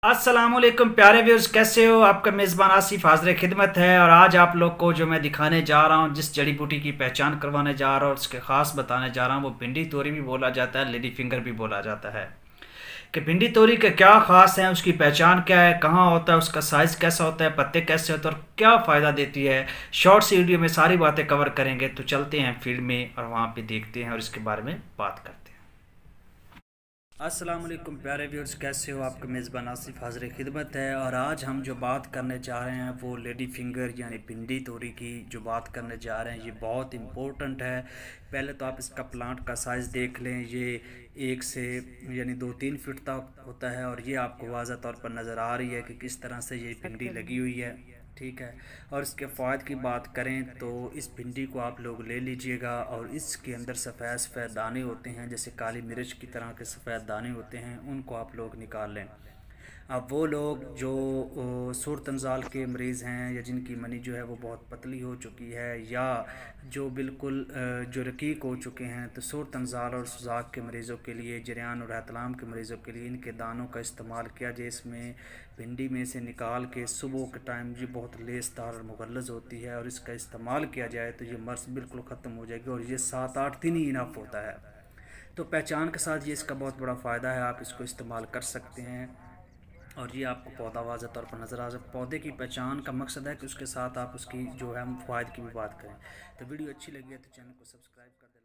अस्सलामुअलैकुम प्यारे व्यूअर्स, कैसे हो। आपका मेज़बान आसिफ हाज़िर खिदमत है। और आज आप लोग को जो मैं दिखाने जा रहा हूँ, जिस जड़ी बूटी की पहचान करवाने जा रहा हूँ, उसके ख़ास बताने जा रहा हूँ, वो भिंडी तोरी भी बोला जाता है, लेडी फिंगर भी बोला जाता है। कि भिंडी तोरी के क्या ख़ास है, उसकी पहचान क्या है, कहाँ होता है, उसका साइज़ कैसा होता है, पत्ते कैसे होते हैं और क्या फ़ायदा देती है। शॉर्ट सी वीडियो में सारी बातें कवर करेंगे। तो चलते हैं फील्ड में और वहाँ पर देखते हैं और इसके बारे में बात करते हैं। अस्सलाम वालेकुम प्यारे व्यूअर्स, कैसे हो। आपका मेज़बान आसिफ हाज़िर खिदमत है। और आज हम जो बात करने जा रहे हैं वो लेडी फिंगर यानी भिंडी तोरी की जो बात करने जा रहे हैं, ये बहुत इम्पोर्टेंट है। पहले तो आप इसका प्लांट का साइज़ देख लें। ये 1 से यानी 2-3 फीट तक होता है और ये आपको वाज़ा तौर पर नज़र आ रही है कि किस तरह से ये भिंडी लगी हुई है। ठीक है। और इसके फ़ायदे की बात करें तो इस भिंडी को आप लोग ले लीजिएगा और इसके अंदर सफ़ेद सफ़ेद दाने होते हैं, जैसे काली मिर्च की तरह के सफ़ेद दाने होते हैं, उनको आप लोग निकाल लें। अब वो लोग जो सूरत अनजाल के मरीज़ हैं या जिनकी मनी जो है वो बहुत पतली हो चुकी है, या जो बिल्कुल जो रकीक हो चुके हैं, तो सूरत अनजाल और सुजाक के मरीज़ों के लिए, जरियान और एहतलाम के मरीज़ों के लिए इनके दानों का इस्तेमाल किया जाए। इसमें भिंडी में से निकाल के सुबह के टाइम ये बहुत लेसदार और मुगल्लज़ होती है और इसका इस्तेमाल किया जाए तो ये मर्ज़ बिल्कुल ख़त्म हो जाएगी और ये 7-8 दिन ही इनफ होता है। तो पहचान के साथ ये इसका बहुत बड़ा फ़ायदा है, आप इसको इस्तेमाल कर सकते हैं। और ये आपको पौधा वाज़ह तौर पर नज़र आ जाए। पौधे की पहचान का मकसद है कि उसके साथ आप उसकी जो है हम फ़ायदे की भी बात करें। तो वीडियो अच्छी लगी है तो चैनल को सब्सक्राइब कर दें।